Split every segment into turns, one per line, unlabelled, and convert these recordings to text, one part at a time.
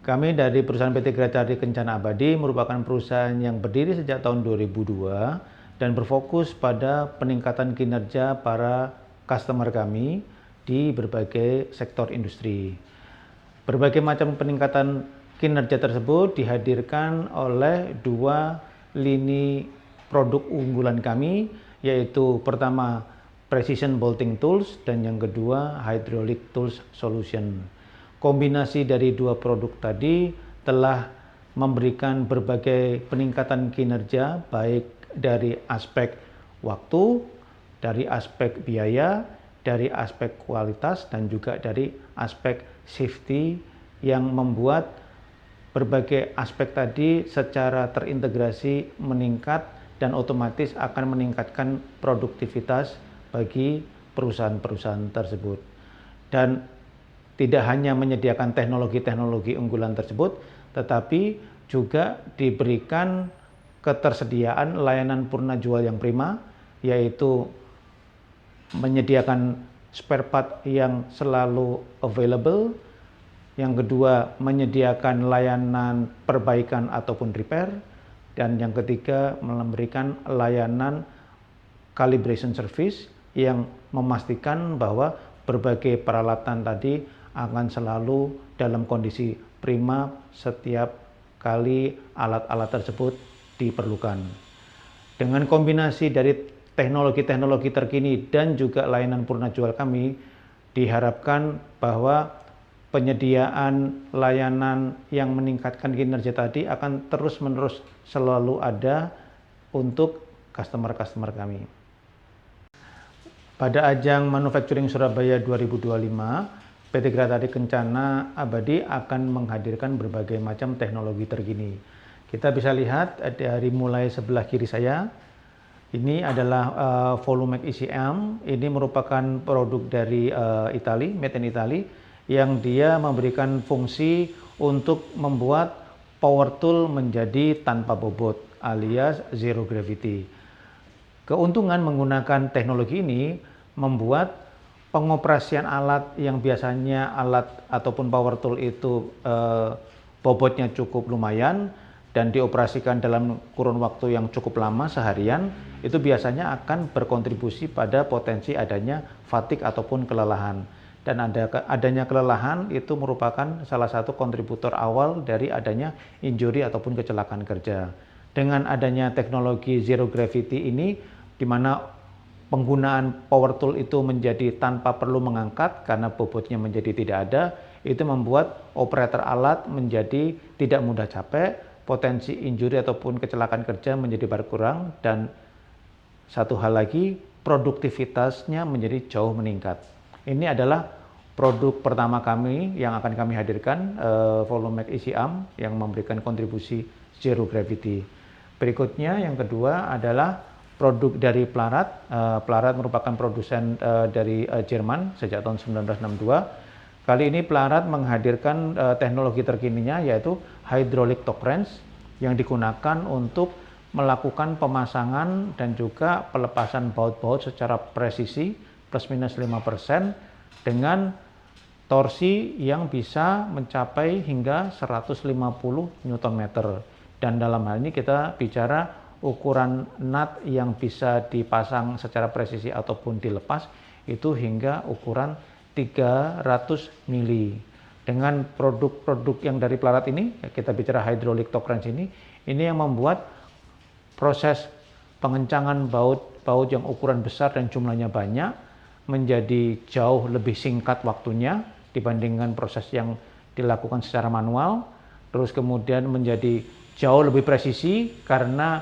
Kami dari perusahaan PT Gratari Kencana Abadi merupakan perusahaan yang berdiri sejak tahun 2002 dan berfokus pada peningkatan kinerja para customer kami di berbagai sektor industri. Berbagai macam peningkatan kinerja tersebut dihadirkan oleh dua lini produk unggulan kami, yaitu pertama Precision Bolting Tools dan yang kedua Hydraulic Tools Solution. Kombinasi dari dua produk tadi telah memberikan berbagai peningkatan kinerja baik dari aspek waktu, dari aspek biaya, dari aspek kualitas dan juga dari aspek safety yang membuat berbagai aspek tadi secara terintegrasi meningkat dan otomatis akan meningkatkan produktivitas bagi perusahaan-perusahaan tersebut. Dan tidak hanya menyediakan teknologi-teknologi unggulan tersebut, tetapi juga diberikan ketersediaan layanan purna jual yang prima, yaitu menyediakan spare part yang selalu available. Yang kedua, menyediakan layanan perbaikan ataupun repair. Dan yang ketiga, memberikan layanan calibration service yang memastikan bahwa berbagai peralatan tadi akan selalu dalam kondisi prima setiap kali alat-alat tersebut diperlukan. Dengan kombinasi dari teknologi-teknologi terkini dan juga layanan purna jual kami, diharapkan bahwa penyediaan layanan yang meningkatkan kinerja tadi akan terus-menerus selalu ada untuk customer-customer kami. Pada ajang Manufacturing Surabaya 2025, PT Gratari Kencana Abadi akan menghadirkan berbagai macam teknologi terkini. Kita bisa lihat dari mulai sebelah kiri saya, ini adalah Volumex ECM. Ini merupakan produk dari Italia, made in Italy, yang dia memberikan fungsi untuk membuat power tool menjadi tanpa bobot alias zero gravity. Keuntungan menggunakan teknologi ini membuat pengoperasian alat yang biasanya alat ataupun power tool itu bobotnya cukup lumayan dan dioperasikan dalam kurun waktu yang cukup lama seharian, itu biasanya akan berkontribusi pada potensi adanya fatigue ataupun kelelahan. Dan adanya kelelahan itu merupakan salah satu kontributor awal dari adanya injury ataupun kecelakaan kerja. Dengan adanya teknologi zero gravity ini, di mana penggunaan power tool itu menjadi tanpa perlu mengangkat karena bobotnya menjadi tidak ada, itu membuat operator alat menjadi tidak mudah capek, potensi injury ataupun kecelakaan kerja menjadi berkurang, dan satu hal lagi, produktivitasnya menjadi jauh meningkat. Ini adalah produk pertama kami yang akan kami hadirkan, Volumex ECM yang memberikan kontribusi zero gravity. Berikutnya yang kedua adalah produk dari Plarat. Plarat merupakan produsen dari Jerman sejak tahun 1962. Kali ini Plarat menghadirkan teknologi terkininya, yaitu hydraulic torque wrench yang digunakan untuk melakukan pemasangan dan juga pelepasan baut-baut secara presisi plus minus 5% dengan torsi yang bisa mencapai hingga 150 Nm. Dan dalam hal ini kita bicara ukuran nut yang bisa dipasang secara presisi ataupun dilepas itu hingga ukuran 300 mili. Dengan produk-produk yang dari Plarat ini, kita bicara hydraulic torque wrench ini yang membuat proses pengencangan baut yang ukuran besar dan jumlahnya banyak menjadi jauh lebih singkat waktunya dibandingkan proses yang dilakukan secara manual. Terus kemudian menjadi jauh lebih presisi karena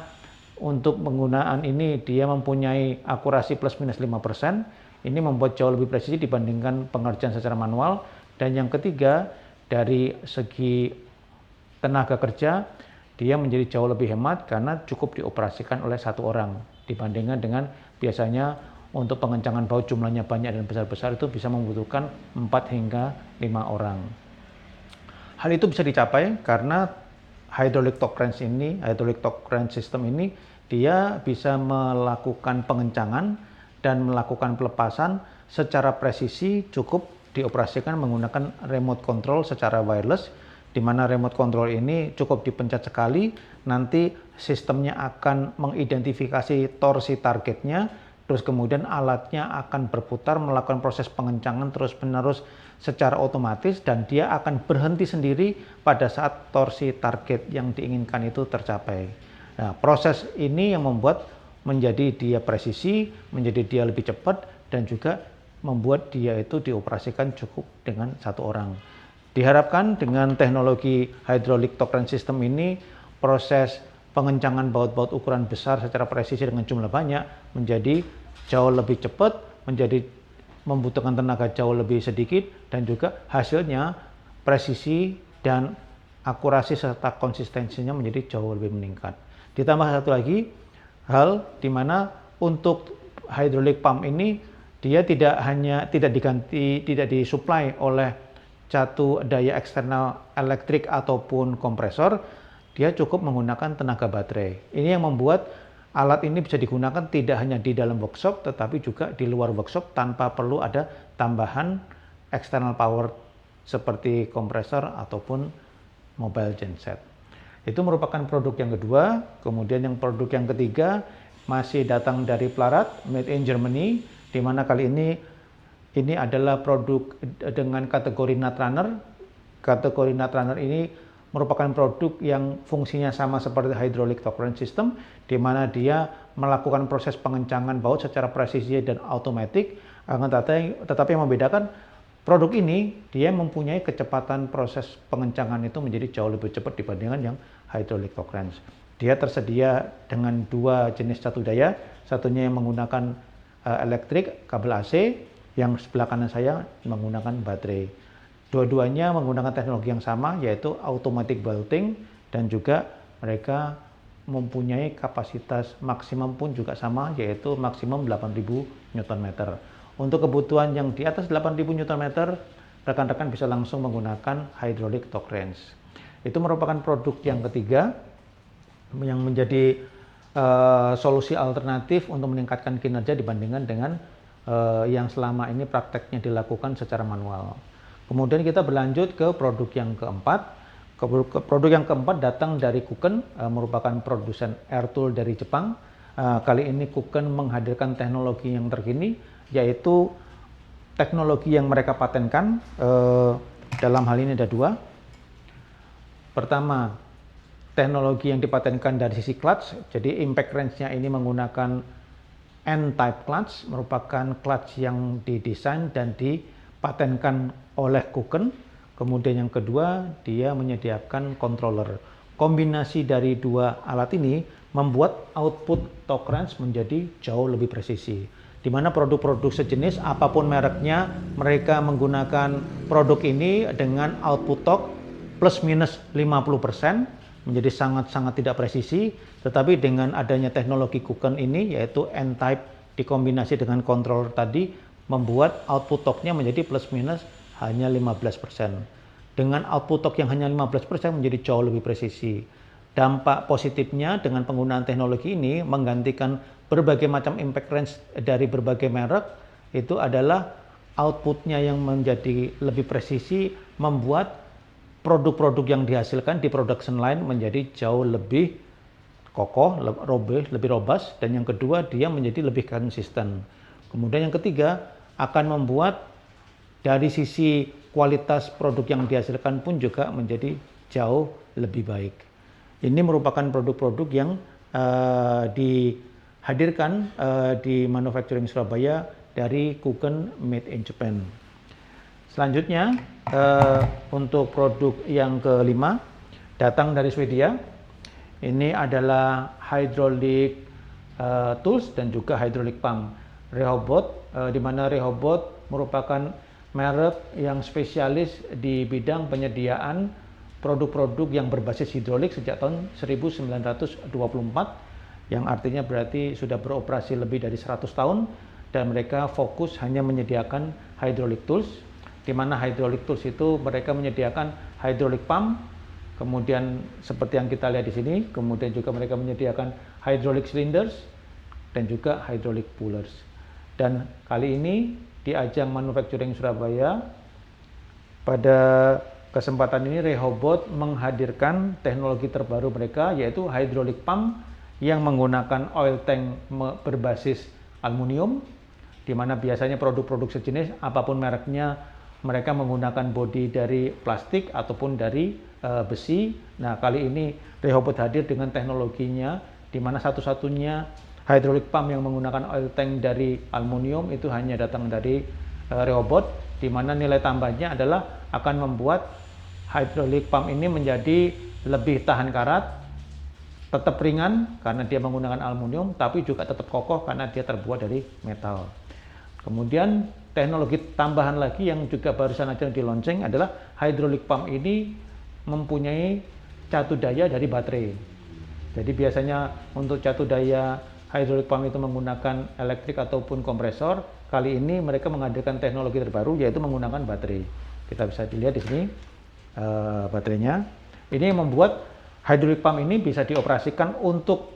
untuk penggunaan ini dia mempunyai akurasi plus minus 5%. Ini membuat jauh lebih presisi dibandingkan pengerjaan secara manual. Dan yang ketiga, dari segi tenaga kerja, dia menjadi jauh lebih hemat karena cukup dioperasikan oleh satu orang. Dibandingkan dengan biasanya untuk pengencangan baut jumlahnya banyak dan besar-besar itu bisa membutuhkan 4 hingga 5 orang. Hal itu bisa dicapai karena hydraulic torque wrench system ini, dia bisa melakukan pengencangan dan melakukan pelepasan secara presisi, cukup dioperasikan menggunakan remote control secara wireless, di mana remote control ini cukup dipencet sekali, nanti sistemnya akan mengidentifikasi torsi targetnya, terus kemudian alatnya akan berputar melakukan proses pengencangan terus-menerus secara otomatis, dan dia akan berhenti sendiri pada saat torsi target yang diinginkan itu tercapai. Nah, proses ini yang membuat menjadi dia presisi, menjadi dia lebih cepat, dan juga membuat dia itu dioperasikan cukup dengan satu orang. Diharapkan dengan teknologi hydraulic torque wrench system ini, proses pengencangan baut-baut ukuran besar secara presisi dengan jumlah banyak menjadi jauh lebih cepat, menjadi membutuhkan tenaga jauh lebih sedikit, dan juga hasilnya presisi dan akurasi serta konsistensinya menjadi jauh lebih meningkat. Ditambah satu lagi hal di mana untuk hydraulic pump ini dia tidak disuplai oleh satu daya eksternal elektrik ataupun kompresor, dia cukup menggunakan tenaga baterai. Ini yang membuat alat ini bisa digunakan tidak hanya di dalam workshop, tetapi juga di luar workshop tanpa perlu ada tambahan external power seperti kompresor ataupun mobile genset. Itu merupakan produk yang kedua. Kemudian yang produk yang ketiga masih datang dari Pelarat, made in Germany, di mana kali ini adalah produk dengan kategori Nutrunner. Kategori Nutrunner ini merupakan produk yang fungsinya sama seperti hydraulic torque wrench system, di mana dia melakukan proses pengencangan baut secara presisi dan otomatis. Tetapi yang membedakan produk ini, dia mempunyai kecepatan proses pengencangan itu menjadi jauh lebih cepat dibandingkan yang hydraulic torque wrench. Dia tersedia dengan dua jenis catu daya, satunya yang menggunakan elektrik kabel AC, yang sebelah kanan saya menggunakan baterai. Dua-duanya menggunakan teknologi yang sama, yaitu automatic belting, dan juga mereka mempunyai kapasitas maksimum pun juga sama, yaitu maksimum 8000 Nm. Untuk kebutuhan yang di atas 8000 Nm, rekan-rekan bisa langsung menggunakan hydraulic torque wrench. Itu merupakan produk yang ketiga yang menjadi solusi alternatif untuk meningkatkan kinerja dibandingkan dengan yang selama ini prakteknya dilakukan secara manual. Kemudian kita berlanjut ke produk yang keempat. Produk yang keempat datang dari Kuken, merupakan produsen air tool dari Jepang. Kali ini Kuken menghadirkan teknologi yang terkini, yaitu teknologi yang mereka patenkan. Dalam hal ini ada dua. Pertama, teknologi yang dipatenkan dari sisi clutch, jadi impact wrench-nya ini menggunakan N-type clutch, merupakan clutch yang didesain dan dipatenkan oleh Kuken. Kemudian yang kedua, dia menyediakan controller. Kombinasi dari dua alat ini membuat output torque wrench menjadi jauh lebih presisi. Di mana produk-produk sejenis apapun mereknya, mereka menggunakan produk ini dengan output torque plus minus 50%, menjadi sangat-sangat tidak presisi. Tetapi dengan adanya teknologi Kuken ini, yaitu N-type dikombinasi dengan controller tadi, membuat output torque-nya menjadi plus minus hanya 15%. Dengan output torque yang hanya 15% menjadi jauh lebih presisi. Dampak positifnya dengan penggunaan teknologi ini menggantikan berbagai macam impact wrench dari berbagai merek, itu adalah output-nya yang menjadi lebih presisi, membuat produk-produk yang dihasilkan di production line menjadi jauh lebih kokoh, lebih robust, dan yang kedua dia menjadi lebih konsisten. Kemudian yang ketiga akan membuat dari sisi kualitas produk yang dihasilkan pun juga menjadi jauh lebih baik. Ini merupakan produk-produk yang dihadirkan di Manufacturing Surabaya dari Kuken Made in Japan. Selanjutnya untuk produk yang kelima datang dari Swedia. Ini adalah hydraulic tools dan juga hydraulic pump Rehoboth, di mana Rehoboth merupakan merek yang spesialis di bidang penyediaan produk-produk yang berbasis hidrolik sejak tahun 1924, yang artinya berarti sudah beroperasi lebih dari 100 tahun, dan mereka fokus hanya menyediakan hydraulic tools, di mana hydraulic tools itu mereka menyediakan hydraulic pump, kemudian seperti yang kita lihat di sini, kemudian juga mereka menyediakan hydraulic cylinders dan juga hydraulic pullers. Dan kali ini di ajang Manufacturing Surabaya pada kesempatan ini Rehoboth menghadirkan teknologi terbaru mereka, yaitu hydraulic pump yang menggunakan oil tank berbasis aluminium, di mana biasanya produk-produk sejenis apapun mereknya mereka menggunakan bodi dari plastik ataupun dari besi. Nah, kali ini Rehoboth hadir dengan teknologinya, di mana satu-satunya hydraulic pump yang menggunakan oil tank dari aluminium itu hanya datang dari Rehoboth, di mana nilai tambahnya adalah akan membuat hydraulic pump ini menjadi lebih tahan karat, tetap ringan karena dia menggunakan aluminium, tapi juga tetap kokoh karena dia terbuat dari metal. Kemudian teknologi tambahan lagi yang juga barusan aja di launching adalah hydraulic pump ini mempunyai catu daya dari baterai. Jadi biasanya untuk catu daya hydraulic pump itu menggunakan elektrik ataupun kompresor. Kali ini mereka menghadirkan teknologi terbaru, yaitu menggunakan baterai. Kita bisa dilihat di sini baterainya. Ini membuat hydraulic pump ini bisa dioperasikan untuk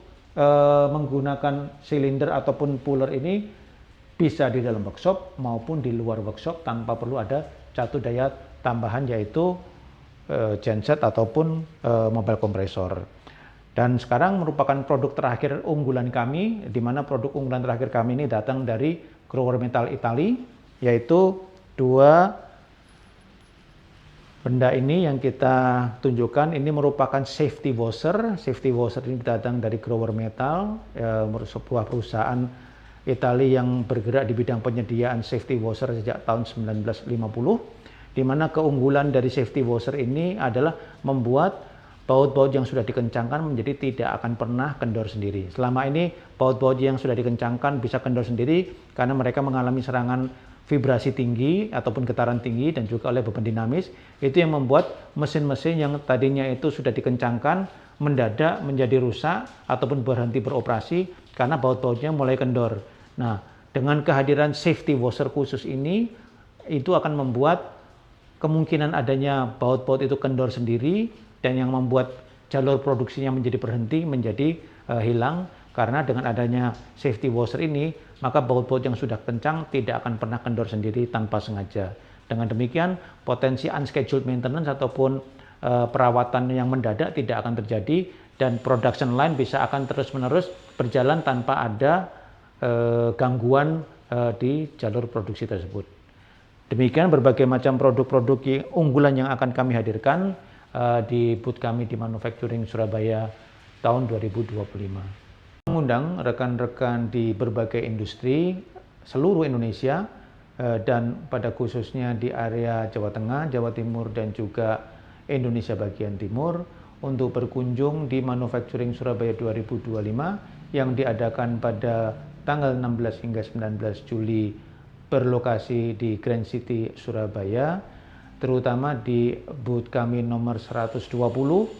menggunakan silinder ataupun puller ini bisa di dalam workshop maupun di luar workshop tanpa perlu ada catu daya tambahan, yaitu genset ataupun mobile kompresor. Dan sekarang merupakan produk terakhir unggulan kami, di mana produk unggulan terakhir kami ini datang dari Grower Metal Italy, yaitu dua benda ini yang kita tunjukkan. Ini merupakan safety washer. Safety washer ini datang dari Grower Metal, sebuah perusahaan Italia yang bergerak di bidang penyediaan safety washer sejak tahun 1950, di mana keunggulan dari safety washer ini adalah membuat baut-baut yang sudah dikencangkan menjadi tidak akan pernah kendor sendiri. Selama ini baut-baut yang sudah dikencangkan bisa kendor sendiri karena mereka mengalami serangan vibrasi tinggi ataupun getaran tinggi dan juga oleh beban dinamis. Itu yang membuat mesin-mesin yang tadinya itu sudah dikencangkan mendadak menjadi rusak ataupun berhenti beroperasi karena baut-bautnya mulai kendor. Nah, dengan kehadiran safety washer khusus ini, itu akan membuat kemungkinan adanya baut-baut itu kendor sendiri, dan yang membuat jalur produksinya menjadi berhenti, menjadi hilang. Karena dengan adanya safety washer ini, maka baut-baut yang sudah kencang tidak akan pernah kendor sendiri tanpa sengaja. Dengan demikian, potensi unscheduled maintenance ataupun perawatan yang mendadak tidak akan terjadi, dan production line bisa akan terus-menerus berjalan tanpa ada gangguan di jalur produksi tersebut. Demikian berbagai macam produk-produk unggulan yang akan kami hadirkan di booth kami di Manufacturing Surabaya tahun 2025. Mengundang rekan-rekan di berbagai industri seluruh Indonesia dan pada khususnya di area Jawa Tengah, Jawa Timur dan juga Indonesia bagian timur untuk berkunjung di Manufacturing Surabaya 2025 yang diadakan pada tanggal 16 hingga 19 Juli berlokasi di Grand City Surabaya, terutama di booth kami nomor 120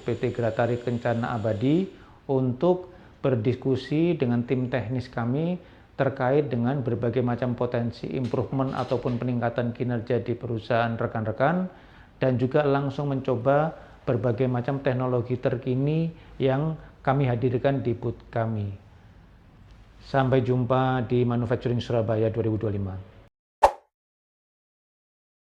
PT Gratari Kencana Abadi untuk berdiskusi dengan tim teknis kami terkait dengan berbagai macam potensi improvement ataupun peningkatan kinerja di perusahaan rekan-rekan, dan juga langsung mencoba berbagai macam teknologi terkini yang kami hadirkan di booth kami. Sampai jumpa di Manufacturing Surabaya 2025.